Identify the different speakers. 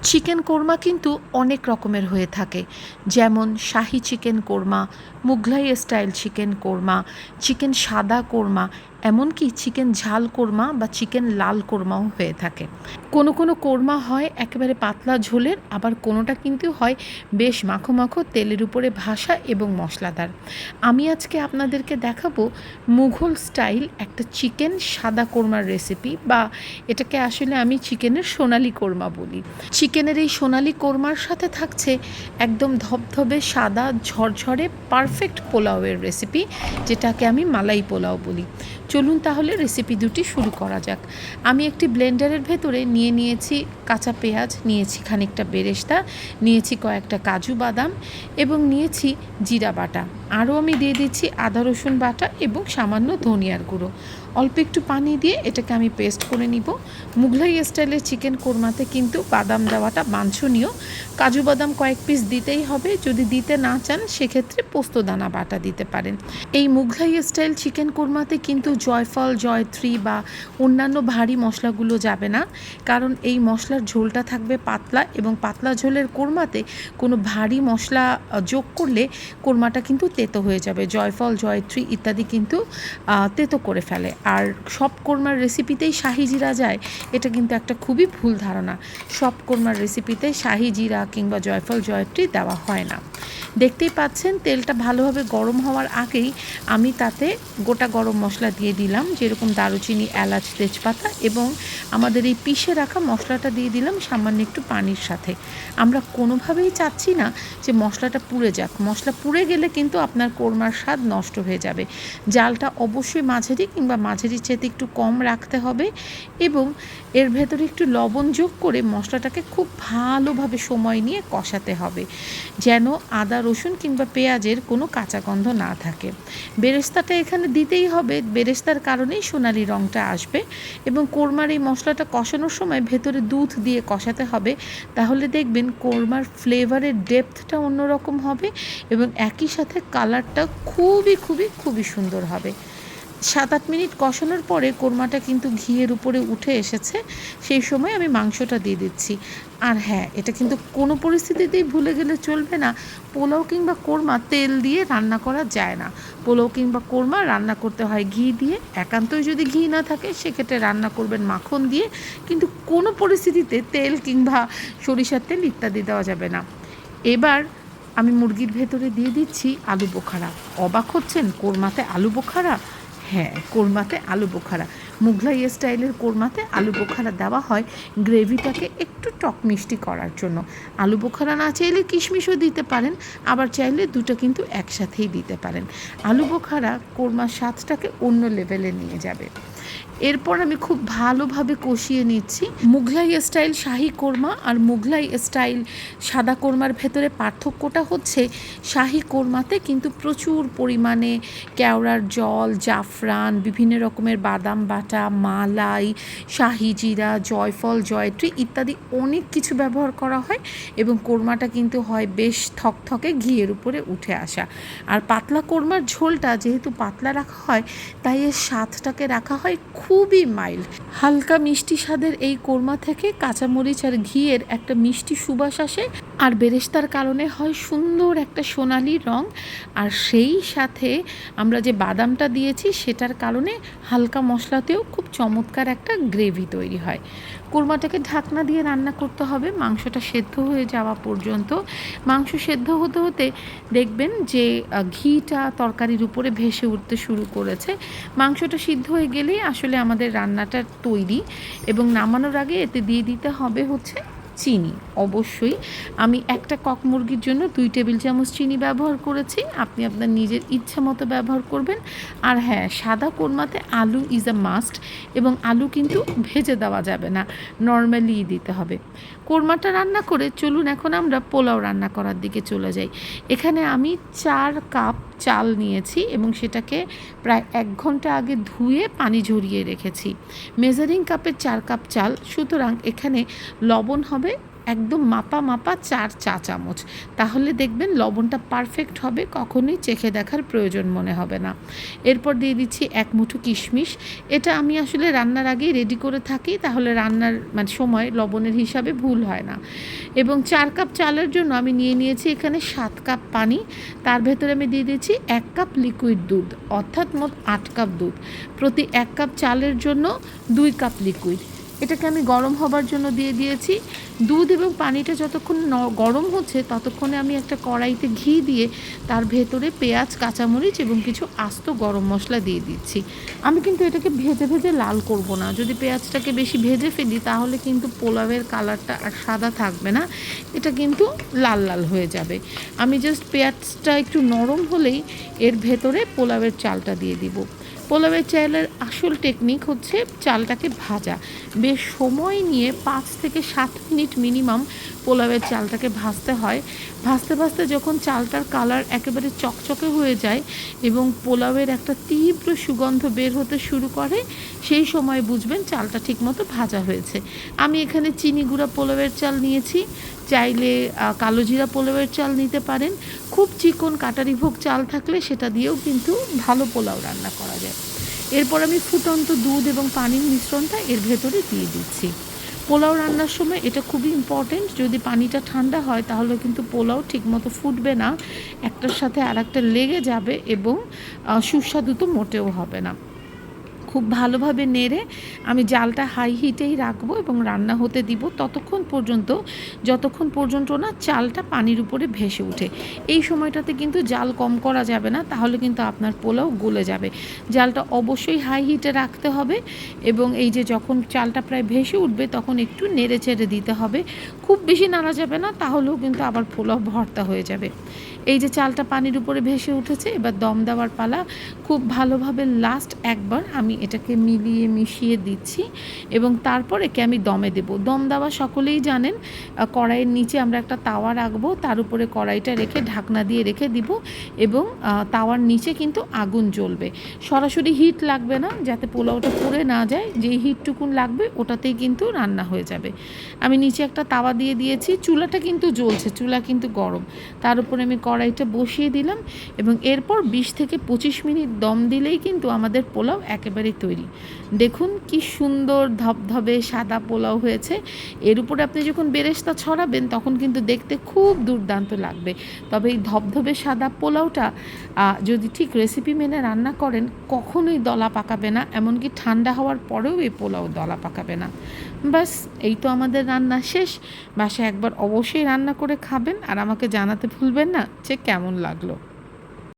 Speaker 1: Chicken korma কিন্তু অনেক রকমের হয়ে থাকে, যেমন shahi chicken korma, Mughlai style chicken korma, chicken সাদা কোরমা, এমনকি চিকেন ঝাল কোরমা বা চিকেন লাল কোরমাও হয়ে থাকে। কোনো কোনো কোরমা হয় একেবারে পাতলা ঝোলের, আবার কোনোটা কিন্তু হয় বেশ মাখো মাখো তেলের উপরে ভাসা এবং মশলাদার। আমি আজকে আপনাদেরকে দেখাবো মুঘল স্টাইল একটা চিকেন সাদা কোরমার রেসিপি, বা এটাকে আসলে আমি চিকেনের সোনালি কোরমা বলি। চিকেনের এই সোনালি কোরমার সাথে থাকছে একদম ধবধবে সাদা ঝরঝরে পারফেক্ট পোলাওয়ের রেসিপি, যেটাকে আমি মালাই পোলাও বলি। চলুন তাহলে রেসিপি দুটি শুরু করা যাক। আমি একটি ব্লেন্ডারের ভেতরে নিয়েছি কাঁচা পেঁয়াজ, নিয়েছি খানিকটা বেরেস্তা, নিয়েছি কয়েকটা কাজু বাদাম এবং নিয়েছি জিরা বাটা। আরও আমি দিয়ে দিচ্ছি আদা রসুন বাটা এবং সামান্য ধনিয়ার গুঁড়ো। অল্প একটু পানি দিয়ে এটাকে আমি পেস্ট করে নিব। মুঘলাই স্টাইলের চিকেন কোরমাতে কিন্তু বাদাম দেওয়াটা বাঞ্ছনীয়। কাজু বাদাম কয়েক পিস দিতেই হবে, যদি দিতে না চান সেক্ষেত্রে পোস্তদানা বাটা দিতে পারেন। এই মুঘলাই স্টাইল চিকেন কোরমাতে কিন্তু জয়ফল, জয়ত্রী বা অন্যান্য ভারী মশলাগুলো যাবে না, কারণ এই মশলার ঝোলটা থাকবে পাতলা, এবং পাতলা ঝোলের কোরমাতে কোনো ভারী মশলা যোগ করলে কোরমাটা কিন্তু তেতো হয়ে যাবে। জয়ফল, জয়ত্রী ইত্যাদি কিন্তু তেতো করে ফেলে। আর সব কোরমার রেসিপিতেই শাহি জিরা যায়, এটা কিন্তু একটা খুবই ভুল ধারণা। সব কোরমার রেসিপিতে শাহি জিরা কিংবা জয়ফল, জয়ত্রী দেওয়া হয় না। দেখতেই পাচ্ছেন তেলটা ভালোভাবে গরম হওয়ার আগেই আমি তাতে গোটা গরম মশলা দিয়ে দিলাম, যেরকম দারুচিনি, এলাচ, তেজপাতা, এবং আমাদের এই পিষে রাখা মশলাটা দিয়ে দিলাম সামান্য একটু পানির সাথে। আমরা কোনোভাবেই চাচ্ছি না যে মশলাটা পুড়ে যাক। মশলা পুড়ে গেলে কিন্তু আপনার কোরমার স্বাদ নষ্ট হয়ে যাবে। জালটা অবশ্যই মাঝারি কিংবা মাঝারির চেয়ে একটু কম রাখতে হবে, এবং এর ভেতরে একটু লবণ যোগ করে মশলাটাকে খুব ভালোভাবে সময় নিয়ে কষাতে হবে, যেন আদা রসুন কিংবা পেঁয়াজের কোনো কাঁচা গন্ধ না থাকে। বেরেস্তাটা এখানে দিতেই হবে, বেরেস্তার কারণেই সোনালি রঙটা আসবে। এবং কোরমার এই মশলাটা কষানোর সময় ভেতরে দুধ দিয়ে কষাতে হবে, তাহলে দেখবেন কোরমার ফ্লেভারের ডেপথটা অন্যরকম হবে এবং একই সাথে কালারটা খুবই সুন্দর হবে। 7-8 মিনিট কষানোর পরে কোরমাটা কিন্তু ঘিয়ের উপরে উঠে এসেছে। সেই সময় আমি মাংসটা দিয়ে দিচ্ছি। আর হ্যাঁ, এটা কিন্তু কোনো পরিস্থিতিতেই ভুলে গেলে চলবে না, পোলাও কিংবা কোরমা তেল দিয়ে রান্না করা যায় না। পোলাও কিংবা কোরমা রান্না করতে হয় ঘি দিয়ে। একান্তই যদি ঘি না থাকে সেক্ষেত্রে রান্না করবেন মাখন দিয়ে, কিন্তু কোনো পরিস্থিতিতে তেল কিংবা সরিষার তেল ইত্যাদি দেওয়া যাবে না। এবার আমি মুরগির ভেতরে দিয়ে দিচ্ছি আলু বোখারা। অবাক হচ্ছেন, কোরমাতে আলু বোখারা? হ্যাঁ, কোরমাতে আলু বোখারা। মুঘলাই স্টাইলের কোরমাতে আলু বোখারা দেওয়া হয় গ্রেভিটাকে একটু টক মিষ্টি করার জন্য। আলু বোখারা না চাইলে কিশমিশও দিতে পারেন, আবার চাইলে দুটো কিন্তু একসাথেই দিতে পারেন। আলু বোখারা কোরমার স্বাদটাকে অন্য লেভেলে নিয়ে যাবে। এরপর আমি খুব ভালোভাবে কষিয়ে নিচ্ছি। মুঘলাই স্টাইল শাহি কোরমা আর মুঘলাই স্টাইল সাদা কোরমার ভেতরে পার্থক্যটা হচ্ছে, শাহি কোরমাতে কিন্তু প্রচুর পরিমাণে কেওড়ার জল, জাফরান, বিভিন্ন রকমের বাদাম বাটা, মালাই, শাহি জিরা, জয়ফল, জয়ত্রী ইত্যাদি অনেক কিছু ব্যবহার করা হয়, এবং কোরমাটা কিন্তু হয় বেশ থকথকে ঘিয়ের উপরে উঠে আসা। আর পাতলা কোরমার ঝোলটা যেহেতু পাতলা রাখা হয়, তাই এর স্বাদটাকে রাখা হয় খুবই মাইল্ড। হালকা মিষ্টি স্বাদের এই কোরমা থেকে কাঁচামরিচ আর ঘিয়ের একটা মিষ্টি সুবাস আসে, আর বেরেস্তার কারণে হয় সুন্দর একটা সোনালি রং, আর সেই সাথে আমরা যে বাদামটা দিয়েছি সেটার কারণে হালকা মশলাতেও খুব চমৎকার একটা গ্রেভি তৈরি হয়। কোরমাটাকে ঢাকনা দিয়ে রান্না করতে হবে মাংসটা সেদ্ধ হয়ে যাওয়া পর্যন্ত। মাংস সেদ্ধ হতে হতে দেখবেন যে ঘিটা তরকারির উপরে ভেসে উঠতে শুরু করেছে। মাংসটা সিদ্ধ হয়ে গেলেই আসলে আমাদের রান্নাটা তৈরি, এবং নামানোর আগে এতে দিয়ে দিতে হবে হচ্ছে চিনি। অবশ্যই আমি একটা কক মুরগির জন্য 2 টেবিল চামচ চিনি ব্যবহার করেছি, আপনি আপনার নিজের ইচ্ছা মতো ব্যবহার করবেন। আর হ্যাঁ, সাদা কোরমাতে আলু ইজ আ মাস্ট, এবং আলু কিন্তু ভেজে দেওয়া যাবে না, নর্মালিই দিতে হবে। কোরমাটা রান্না করে চলুন এখন আমরা পোলাও রান্না করার দিকে চলে যাই। এখানে আমি 4 কাপ চাল নিয়েছি এবং সেটাকে প্রায় 1 ঘন্টা আগে ধুয়ে পানি ঝরিয়ে রেখেছি। মেজারিং কাপের 4 কাপ চাল, সুতরাং এখানে লবণ হবে একদম মাপা মাপা 4 চা চামচ, তাহলে দেখবেন লবণটা পারফেক্ট হবে, কখনোই চেখে দেখার প্রয়োজন মনে হবে না। এরপর দিয়ে দিচ্ছি 1 মুঠো কিশমিশ। এটা আমি আসলে রান্নার আগেই রেডি করে থাকি, তাহলে রান্নার মানে সময় লবণের হিসাবে ভুল হয় না। এবং 4 কাপ চালের জন্য আমি নিয়েছি এখানে 7 কাপ পানি। তার ভেতরে আমি দিয়ে দিচ্ছি 1 কাপ লিকুইড দুধ, অর্থাৎ মোট 8 কাপ দুধ। প্রতি 1 কাপ চালের জন্য 2 কাপ লিকুইড। এটাকে আমি গরম হবার জন্য দিয়ে দিয়েছি। দুধ এবং পানিটা যতক্ষণ গরম হচ্ছে ততক্ষণে আমি একটা কড়াইতে ঘি দিয়ে তার ভেতরে পেঁয়াজ, কাঁচামরিচ এবং কিছু আস্ত গরম মশলা দিয়ে দিচ্ছি। আমি কিন্তু এটাকে ভেজে ভেজে লাল করব না। যদি পেঁয়াজটাকে বেশি ভেজে ফেলি তাহলে কিন্তু পোলাওয়ের কালারটা আর সাদা থাকবে না, এটা কিন্তু লাল লাল হয়ে যাবে। আমি জাস্ট পেঁয়াজটা একটু নরম হলেই এর ভেতরে পোলাওয়ের চালটা দিয়ে দিব। পোলাওয়ের চালের আসল টেকনিক হচ্ছে চালটাকে ভাজা। বেশ সময় নিয়ে 5 থেকে 7 মিনিট মিনিমাম পোলাওয়ের চালটাকে ভাজতে হয়। ভাজতে ভাজতে যখন চালটার কালার একেবারে চকচকে হয়ে যায় এবং পোলাওয়ের একটা তীব্র সুগন্ধ বের হতে শুরু করে, সেই সময় বুঝবেন চালটা ঠিকমতো ভাজা হয়েছে। আমি এখানে চিনি গুঁড়া পোলাওয়ের চাল নিয়েছি, চাইলে কালো জিরা পোলাওয়ের চাল নিতে পারেন। খুব চিকন কাটারি ভোগ চাল থাকলে সেটা দিয়েও কিন্তু ভালো পোলাও রান্না করা যায়। এরপর আমি ফুটন্ত দুধ এবং পানির মিশ্রণটা এর ভেতরে দিয়ে দিচ্ছি। পোলাও রান্নার সময় এটা খুবই ইম্পর্টেন্ট, যদি পানিটা ঠান্ডা হয় তাহলে কিন্তু পোলাও ঠিকমতো ফুটবে না, একটার সাথে আর একটা লেগে যাবে এবং সুস্বাদু তো মোটেও হবে না। খুব ভালোভাবে নেড়ে আমি জালটা হাই হিটেই রাখবো এবং রান্না হতে দিব যতক্ষণ পর্যন্ত না চালটা পানির উপরে ভেসে ওঠে। এই সময়টাতে কিন্তু জাল কম করা যাবে না, তাহলে কিন্তু আপনার পোলাও গলে যাবে। জালটা অবশ্যই হাই হিটে রাখতে হবে এবং এই যে যখন চালটা প্রায় ভেসে উঠবে তখন একটু নেড়ে চেড়ে দিতে হবে। খুব বেশি নাড়া যাবে না, তাহলেও কিন্তু আবার পোলাও ভর্তা হয়ে যাবে। এই যে চালটা পানির উপরে ভেসে উঠেছে, এবার দম দেওয়ার পালা। খুব ভালোভাবে লাস্ট একবার আমি এটাকে মিলিয়ে মিশিয়ে দিচ্ছি এবং তারপর একে আমি দমে দেব। দম দেওয়া সকলেই জানেন, কড়াইয়ের নিচে আমরা একটা তাওয়া রাখবো, তার উপরে কড়াইটা রেখে ঢাকনা দিয়ে রেখে দিব এবং তাওয়ার নিচে কিন্তু আগুন জ্বলবে। সরাসরি হিট লাগবে না, যাতে পোলাওটা পুড়ে না যায়, যেই হিটটুকুন লাগবে ওটাতেই কিন্তু রান্না হয়ে যাবে। আমি নিচে একটা তাওয়া দিয়ে দিয়েছি, চুলাটা কিন্তু জ্বলছে, চুলা কিন্তু গরম। তার উপরে আমি কড়াইটা বসিয়ে দিলাম এবং এরপর 20 থেকে 25 মিনিট দম দিলেই কিন্তু আমাদের পোলাও একেবারে তৈরি। দেখুন কি সুন্দর ধবধবে সাদা পোলাও হয়েছে। এর উপরে আপনি যখন বেরেস্তা ছড়াবেন তখন কিন্তু দেখতে খুব দুর্দান্ত লাগবে। তবে এই ধবধবে সাদা পোলাওটা যদি ঠিক রেসিপি মেনে রান্না করেন কখনোই দলা পাকাবে না, এমনকি ঠান্ডা হওয়ার পরেও এই পোলাও দলা পাকাবে না। বাস, এই তো আমাদের রান্না শেষ। বাসায় একবার অবশ্যই রান্না করে খাবেন আর আমাকে জানাতে ভুলবেন না যে কেমন লাগলো।